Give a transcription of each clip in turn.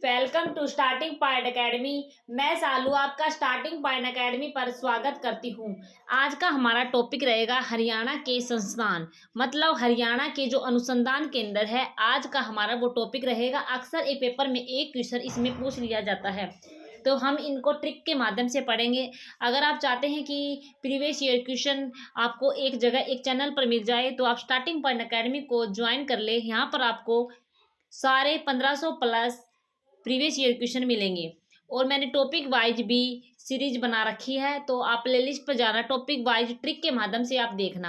Welcome to starting point academy. मैं सालू आपका starting point academy पर स्वागत करती हूँ। आज का हमारा टॉपिक रहेगा हरियाणा के संस्थान, मतलब हरियाणा के जो अनुसंधान केंद्र है। आज का हमारा वो टॉपिक रहेगा। अक्सर एक पेपर में एक क्वेश्चन इसमें पूछ लिया जाता है, तो हम इनको ट्रिक के माध्यम से पढ़ेंगे। अगर आप चाहते हैं कि प्रीवियस ईयर क्वेश्चन आपको एक जगह एक चैनल पर मिल जाए, तो आप स्टार्टिंग पॉइंट एकेडमी को ज्वाइन कर ले। यहाँ पर आपको सारे 1500 प्लस प्रीवियस ईयर क्वेश्चन मिलेंगे, और मैंने टॉपिक वाइज भी सीरीज बना रखी है। तो आप प्लेलिस्ट पर जाना, टॉपिक वाइज ट्रिक के माध्यम से आप देखना,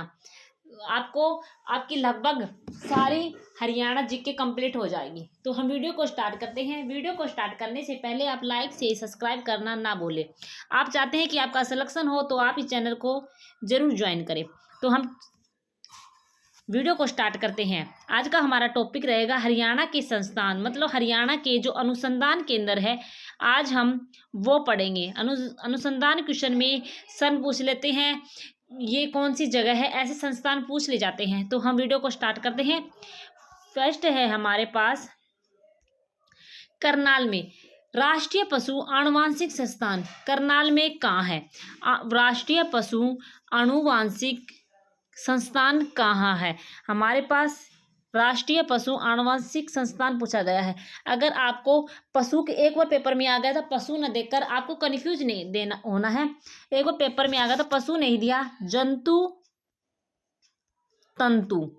आपको आपकी लगभग सारी हरियाणा जीके कंप्लीट हो जाएगी। तो हम वीडियो को स्टार्ट करते हैं। वीडियो को स्टार्ट करने से पहले आप लाइक से सब्सक्राइब करना ना भूलें। आप चाहते हैं कि आपका सिलेक्शन हो, तो आप इस चैनल को जरूर ज्वाइन करें। तो हम वीडियो को स्टार्ट करते हैं। आज का हमारा टॉपिक रहेगा हरियाणा के संस्थान, मतलब हरियाणा के जो अनुसंधान केंद्र है, आज हम वो पढ़ेंगे। अनुसंधान क्वेश्चन में सन पूछ लेते हैं, ये कौन सी जगह है, ऐसे संस्थान पूछ ले जाते हैं। तो हम वीडियो को स्टार्ट करते हैं। फर्स्ट है हमारे पास करनाल में राष्ट्रीय पशु आनुवांशिक संस्थान। करनाल में कहाँ है राष्ट्रीय पशु आनुवांशिक संस्थान? कहाँ है हमारे पास राष्ट्रीय पशु आनुवांशिक संस्थान पूछा गया है। अगर आपको पशु के एक बार पेपर में आ गया था, पशु न देखकर आपको कंफ्यूज नहीं देना होना है। एक बार पेपर में आ गया था, पशु नहीं दिया, जंतु तंतु,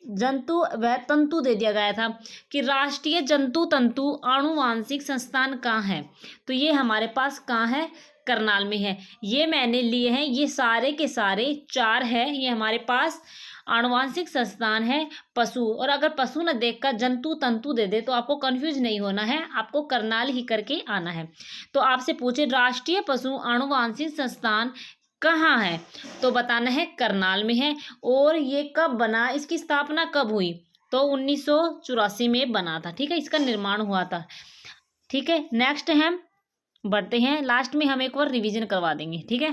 जंतु वह तंतु दे दिया गया था कि राष्ट्रीय जंतु तंतु आनुवांशिक संस्थान कहाँ है। तो ये हमारे पास कहाँ है? करनाल में है। ये मैंने लिए हैं, ये सारे के सारे 4 है। ये हमारे पास आनुवांशिक संस्थान है पशु, और अगर पशु न देखकर जंतु तंतु दे दे तो आपको कंफ्यूज नहीं होना है, आपको करनाल ही करके आना है। तो आपसे पूछे राष्ट्रीय पशु आनुवांशिक संस्थान कहाँ है, तो बताना है करनाल में है। और ये कब बना, इसकी स्थापना कब हुई? तो 1984 में बना था। ठीक है, इसका निर्माण हुआ था। ठीक है, नेक्स्ट हम बढ़ते हैं। लास्ट में हम एक बार रिवीजन करवा देंगे। ठीक है,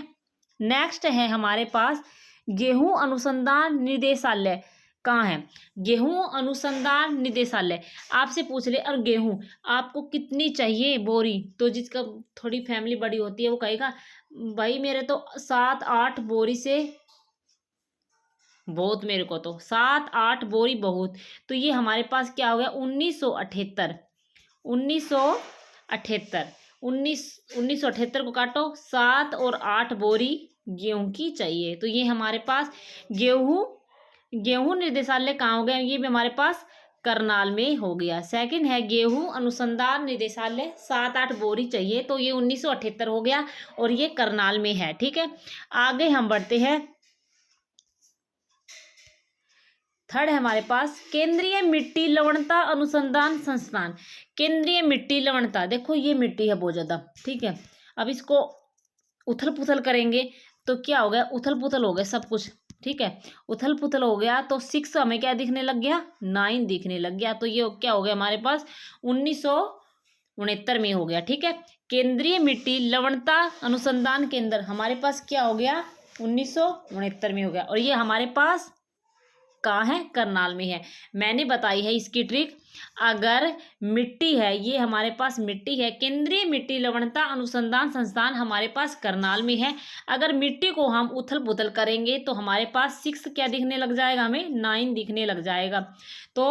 नेक्स्ट है हमारे पास गेहूं अनुसंधान निदेशालय। कहाँ है गेहूं अनुसंधान निदेशालय? आपसे पूछ ले, और गेहूं आपको कितनी चाहिए बोरी? तो जिसका थोड़ी फैमिली बड़ी होती है वो कहेगा भाई मेरे तो 7-8 बोरी से बहुत, मेरे को तो 7-8 बोरी बहुत। तो ये हमारे पास क्या हो गया? 1978। 1978 को काटो, 7 और 8 बोरी गेहूं की चाहिए। तो ये हमारे पास गेहूं निर्देशालय कहाँ हो गया? ये भी हमारे पास करनाल में हो गया। सेकंड है गेहूं अनुसंधान निदेशालय, 7-8 बोरी चाहिए, तो ये 1978 हो गया, और ये करनाल में है। ठीक है, आगे हम बढ़ते हैं। थर्ड है हमारे पास केंद्रीय मिट्टी लवणता अनुसंधान संस्थान। केंद्रीय मिट्टी लवणता, देखो ये मिट्टी है बहुत ज्यादा। ठीक है, अब इसको उथल पुथल करेंगे तो क्या हो गया? उथल पुथल हो गया सब कुछ। ठीक है, उथल पुथल हो गया तो 6 हमें क्या दिखने लग गया? 9 दिखने लग गया। तो ये क्या हो गया हमारे पास? 1969 में हो गया। ठीक है, केंद्रीय मिट्टी लवणता अनुसंधान केंद्र हमारे पास क्या हो गया? 1969 में हो गया, और ये हमारे पास कहाँ है? करनाल में है। मैंने बताई है इसकी ट्रिक। अगर मिट्टी है, ये हमारे पास मिट्टी है, केंद्रीय मिट्टी लवणता अनुसंधान संस्थान हमारे पास करनाल में है। अगर मिट्टी को हम उथल पुथल करेंगे तो हमारे पास 6 क्या दिखने लग जाएगा? हमें 9 दिखने लग जाएगा। तो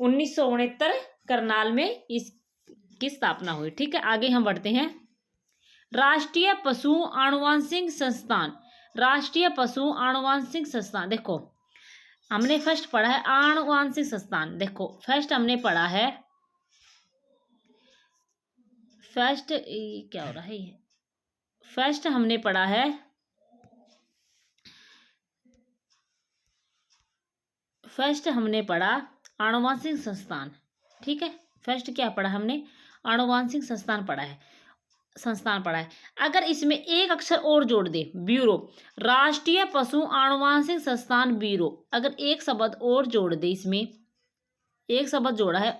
1969 करनाल में इसकी स्थापना हुई। ठीक है, आगे हम बढ़ते हैं। राष्ट्रीय पशु आनुवांशिक संस्थान। राष्ट्रीय पशु आनुवांशिक संस्थान, देखो हमने फर्स्ट पढ़ा है आनुवांशिक संस्थान। देखो फर्स्ट हमने पढ़ा है, फर्स्ट क्या हो रहा है ये? फर्स्ट हमने पढ़ा है, फर्स्ट हमने पढ़ा आनुवांशिक संस्थान। ठीक है, फर्स्ट क्या पढ़ा हमने? आनुवांशिक संस्थान पढ़ा है, संस्थान पढ़ा है। अगर इसमें एक अक्षर और जोड़ दे, ब्यूरो, राष्ट्रीय पशु आनुवांशिक संस्थान ब्यूरो, अगर एक शब्द और जोड़ दे, इसमें एक शब्द जोड़ा है,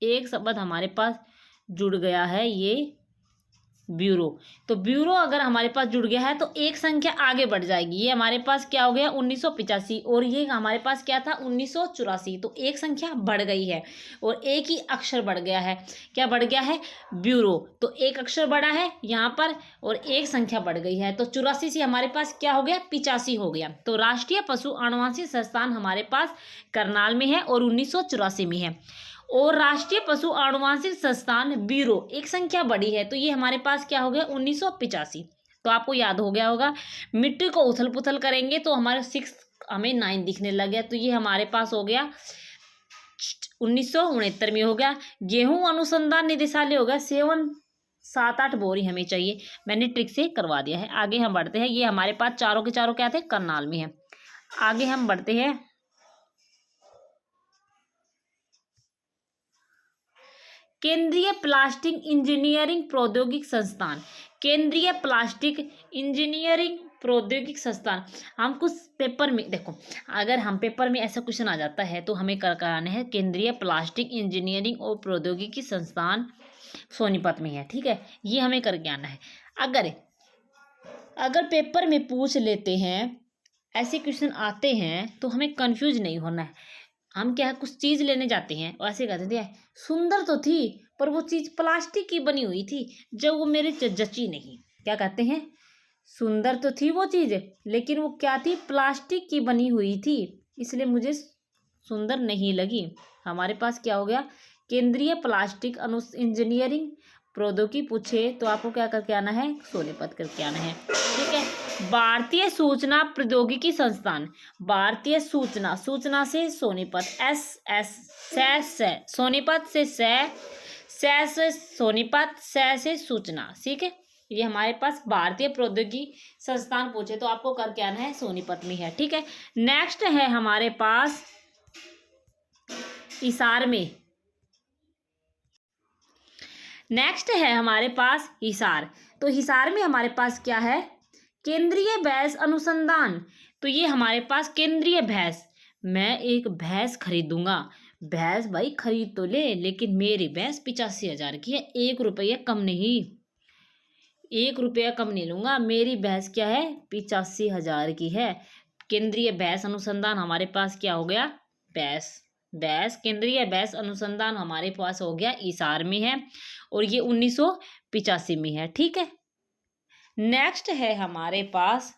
एक शब्द हमारे पास जुड़ गया है, ये ब्यूरो। तो ब्यूरो अगर हमारे पास जुड़ गया है तो एक संख्या आगे बढ़ जाएगी। ये हमारे पास क्या हो गया 1985 और ये हमारे पास क्या था 1984। तो एक संख्या बढ़ गई है और एक ही अक्षर बढ़ गया है। क्या बढ़ गया है ब्यूरो। तो एक अक्षर बढ़ा है यहाँ पर और एक संख्या बढ़ गई है। तो 84 से हमारे पास क्या हो गया 85 हो गया। तो राष्ट्रीय पशु आनुवंशिक संस्थान हमारे पास करनाल में है और 1984 में है। और राष्ट्रीय पशु आनुवंशिक संस्थान ब्यूरो एक संख्या बढ़ी है। तो ये हमारे पास क्या हो गया 1985। तो आपको याद हो गया होगा। मिट्टी को उथल पुथल करेंगे तो हमारे 6 हमें 9 दिखने लग गया। तो ये हमारे पास हो गया 1969 में हो गया। गेहूं अनुसंधान निदेशालय हो गया 7-8 बोरी हमें चाहिए। मैंने ट्रिक से करवा दिया है। आगे हम बढ़ते हैं। ये हमारे पास चारों के चारों क्या थे करनाल में है। आगे हम बढ़ते हैं। केंद्रीय प्लास्टिक इंजीनियरिंग प्रौद्योगिक संस्थान। केंद्रीय प्लास्टिक इंजीनियरिंग प्रौद्योगिक संस्थान। हम कुछ पेपर में देखो, अगर हम पेपर में ऐसा क्वेश्चन आ जाता है तो हमें कराना है केंद्रीय प्लास्टिक इंजीनियरिंग और प्रौद्योगिकी संस्थान सोनीपत में है। ठीक है, ये हमें करके आना है। अगर पेपर में पूछ लेते हैं, ऐसे क्वेश्चन आते हैं तो हमें कंफ्यूज नहीं होना है। हम क्या कुछ चीज लेने जाते हैं और ऐसे कहते थे सुंदर तो थी पर वो चीज प्लास्टिक की बनी हुई थी, जब वो मेरे जची नहीं। क्या कहते हैं सुंदर तो थी वो चीज लेकिन वो क्या थी प्लास्टिक की बनी हुई थी, इसलिए मुझे सुंदर नहीं लगी। हमारे पास क्या हो गया केंद्रीय प्लास्टिक इंजीनियरिंग प्रौद्योगिकी पूछे तो आपको क्या करके आना है सोनीपत करके आना है। ठीक है, भारतीय सूचना प्रौद्योगिकी संस्थान। भारतीय सूचना से सोनीपत सोनीपत से सोनीपत से सूचना। ठीक है, ये हमारे पास भारतीय प्रौद्योगिकी संस्थान पूछे तो आपको करके आना है सोनीपत में है। ठीक है, नेक्स्ट है हमारे पास हिसार में। नेक्स्ट है हमारे पास हिसार। तो हिसार में हमारे पास क्या है केंद्रीय भैंस अनुसंधान। तो ये हमारे पास केंद्रीय भैंस, मैं एक भैंस खरीदूंगा। भैंस भाई खरीद तो ले लेकिन मेरी भैंस 85,000 की है, 1 रुपया कम नहीं, 1 रुपया कम नहीं लूंगा। मेरी भैंस क्या है 85,000 की है। केंद्रीय भैंस अनुसंधान हमारे पास क्या हो गया भैंस केंद्रीय भैंस अनुसंधान हमारे पास हो गया हिसार में है और ये 1985 में है। ठीक है, नेक्स्ट है हमारे पास,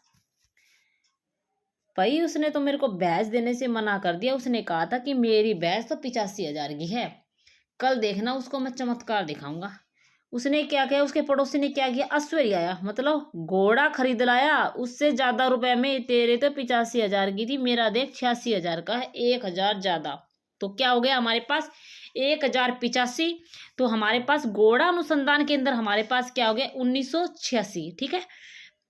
भाई उसने तो मेरे को भैंस देने से मना कर दिया। उसने कहा था कि मेरी भैंस तो 85,000 की है, कल देखना उसको मैं चमत्कार दिखाऊंगा। उसने क्या किया, उसके पड़ोसी ने क्या किया ऐश्वर्या आया मतलब घोड़ा खरीद लाया उससे ज्यादा रुपए में। तेरे तो 85,000 की थी, मेरा देख 86,000 का है, 1,000 ज्यादा। तो क्या हो गया हमारे पास 1,085। तो हमारे पास घोड़ा अनुसंधान के अंदर हमारे पास क्या हो गया 1986। ठीक है,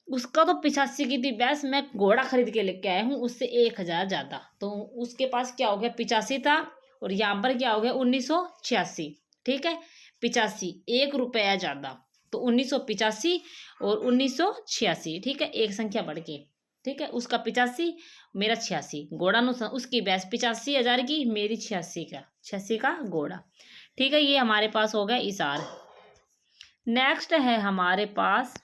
उसका तो 85 की थी भैंस, मैं घोड़ा खरीद के लेके आया हूँ उससे 1,000 ज्यादा। तो उसके पास क्या हो गया 85 था और यहाँ पर क्या हो गया 1986। ठीक है, 85 1 रुपया ज्यादा, तो 1985 और 1986। ठीक है, एक संख्या बढ़ के। ठीक है, उसका 85 मेरा 86। घोड़ा उसकी भैंस 85,000 की, मेरी 86 का घोड़ा। ठीक है, ये हमारे पास हो गया इशार। नेक्स्ट है हमारे पास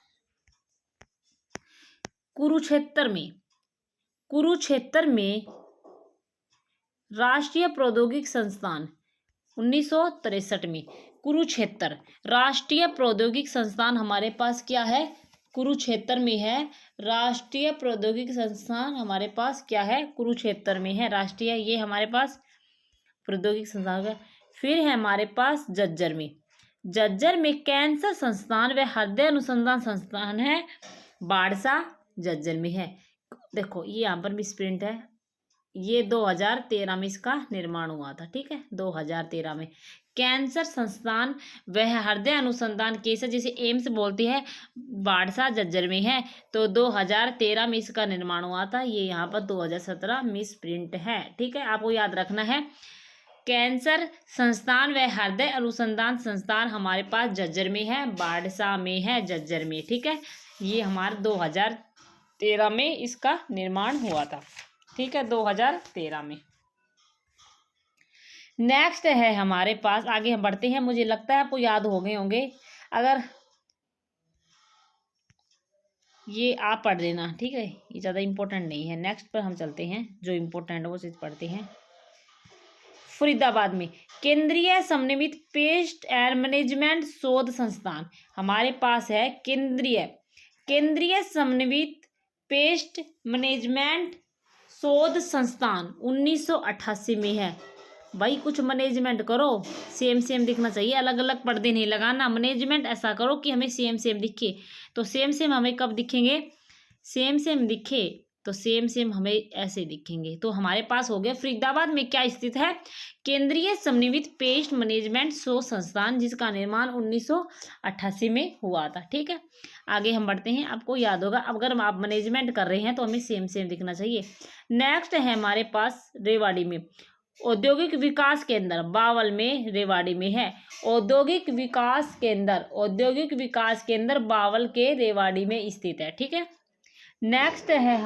कुरुक्षेत्र में राष्ट्रीय प्रौद्योगिक संस्थान 1963 में। कुरुक्षेत्र राष्ट्रीय प्रौद्योगिक संस्थान हमारे पास क्या है कुरुक्षेत्र में है। राष्ट्रीय प्रौद्योगिक संस्थान हमारे पास क्या है कुरुक्षेत्र में है। राष्ट्रीय ये हमारे पास प्रौद्योगिक संस्थान है। फिर है हमारे पास जज्जर में कैंसर संस्थान व हृदय अनुसंधान संस्थान है, बाड़सा जज्जर में है। देखो ये यहाँ पर मिस प्रिंट है, ये 2013 में इसका निर्माण हुआ था। ठीक है, 2013 में कैंसर संस्थान वह हृदय अनुसंधान केंद्र जिसे एम्स बोलती है, बाड़सा जज्जर में है। तो 2013 में इसका निर्माण हुआ था। ये यहाँ पर 2017 मिस प्रिंट है। ठीक है, आपको याद रखना है कैंसर संस्थान व हृदय अनुसंधान संस्थान हमारे पास जज्जर में है, बाड़सा में है, जज्जर में। ठीक है, ये हमारे 2013 में इसका निर्माण हुआ था। ठीक है, 2013 में। नेक्स्ट है हमारे पास, आगे हम बढ़ते हैं। मुझे लगता है आपको याद हो गए होंगे। अगर ये आप पढ़ लेना, ठीक है, ये ज़्यादा इम्पोर्टेंट नहीं है। नेक्स्ट पर हम चलते हैं, जो इम्पोर्टेंट है वो चीज़ पढ़ते हैं। फरीदाबाद में केंद्रीय समन्वित पेस्ट एंड मैनेजमेंट शोध संस्थान हमारे पास है। केंद्रीय समन्वित पेस्ट मैनेजमेंट शोध संस्थान 1988 में है। भाई कुछ मैनेजमेंट करो, सेम सेम दिखना चाहिए, अलग अलग पर्दे नहीं लगाना। मैनेजमेंट ऐसा करो कि हमें सेम सेम दिखे। तो सेम सेम हमें कब दिखेंगे, सेम सेम दिखे तो सेम सेम हमें ऐसे दिखेंगे। तो हमारे पास हो गया फरीदाबाद में क्या स्थित है, केंद्रीय समन्वित पेस्ट मैनेजमेंट शोध संस्थान, जिसका निर्माण 1988 में हुआ था। ठीक है, आगे हम बढ़ते हैं। आपको याद होगा, अगर आप मैनेजमेंट कर रहे हैं तो हमें सेम सेम दिखना चाहिए। नेक्स्ट है हमारे पास रेवाड़ी में औद्योगिक विकास केंद्र, बावल में रेवाड़ी में है। औद्योगिक विकास केंद्र बावल के रेवाड़ी में स्थित है। ठीक है, नेक्स्ट है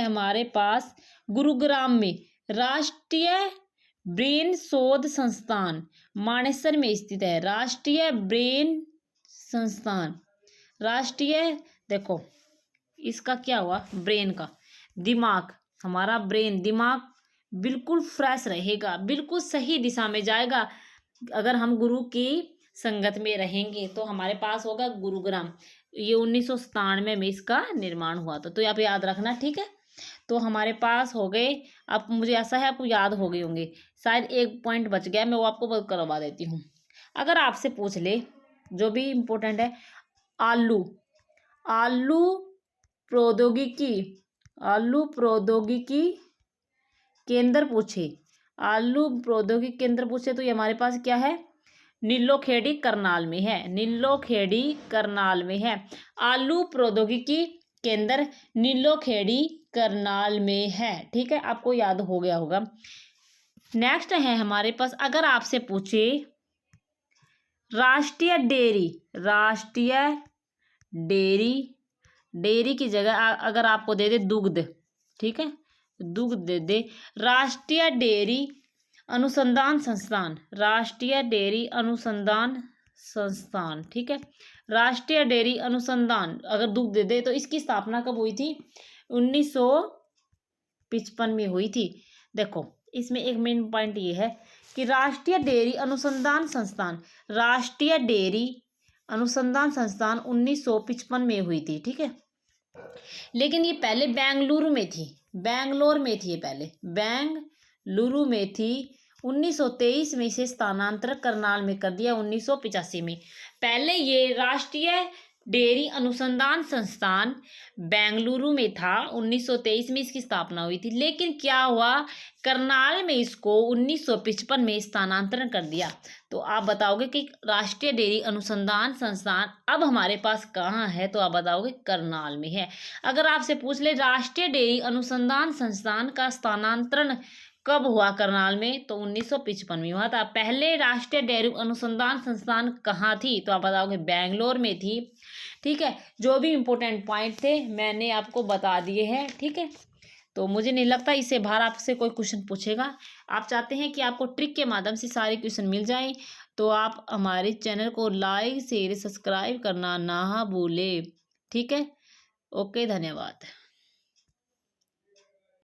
हमारे पास गुरुग्राम में राष्ट्रीय ब्रेन शोध संस्थान मानेसर में स्थित है। देखो इसका क्या हुआ, ब्रेन का, दिमाग, हमारा ब्रेन दिमाग बिल्कुल फ्रेश रहेगा, बिल्कुल सही दिशा में जाएगा अगर हम गुरु की संगत में रहेंगे। तो हमारे पास होगा गुरुग्राम। ये 1997 में इसका निर्माण हुआ था, तो आप याद रखना। ठीक है, तो हमारे पास हो गए। अब मुझे ऐसा है आपको याद हो गए होंगे, शायद एक पॉइंट बच गया, मैं वो आपको करवा देती हूँ। अगर आपसे पूछ ले, जो भी इम्पोर्टेंट है, आलू प्रौद्योगिकी केंद्र पूछे तो ये हमारे पास क्या है, नीलोखेड़ी करनाल में है। आलू प्रौद्योगिकी केंद्र नीलोखेड़ी करनाल में है। ठीक है, आपको याद हो गया होगा। नेक्स्ट है हमारे पास, अगर आपसे पूछे राष्ट्रीय डेयरी की जगह अगर आपको दे दे दुग्ध, ठीक है, दुग्ध दे दे, राष्ट्रीय डेयरी अनुसंधान संस्थान, ठीक है, राष्ट्रीय डेयरी अनुसंधान अगर दुग्ध दे दे तो इसकी स्थापना कब हुई थी, 1955 में हुई थी। देखो इसमें एक मेन पॉइंट ये है कि राष्ट्रीय डेयरी अनुसंधान संस्थान 1955 में हुई थी। ठीक है, लेकिन ये पहले बेंगलुरु में थी, ये पहले बेंगलुरु में थी। 1923 में इसे स्थानांतरण करनाल में कर दिया, 1985 में। पहले ये राष्ट्रीय डेयरी अनुसंधान संस्थान बेंगलुरु में था, 1923 में इसकी स्थापना हुई थी। लेकिन क्या हुआ, करनाल में इसको 1955 में स्थानांतरण कर दिया। तो आप बताओगे कि राष्ट्रीय डेयरी अनुसंधान संस्थान अब हमारे पास कहाँ है, तो आप बताओगे करनाल में है। अगर आपसे पूछ ले राष्ट्रीय डेयरी अनुसंधान संस्थान का स्थानांतरण कब हुआ करनाल में, तो 1955 में हुआ था। पहले राष्ट्रीय डेयरी अनुसंधान संस्थान कहाँ थी, तो आप बताओगे बेंगलोर में थी। ठीक है, जो भी इम्पोर्टेंट पॉइंट थे मैंने आपको बता दिए हैं। ठीक है, तो मुझे नहीं लगता इससे बाहर आपसे कोई क्वेश्चन पूछेगा। आप चाहते हैं कि आपको ट्रिक के माध्यम से सारे क्वेश्चन मिल जाएं, तो आप हमारे चैनल को लाइक शेयर सब्सक्राइब करना ना भूलें। ठीक है, ओके, धन्यवाद।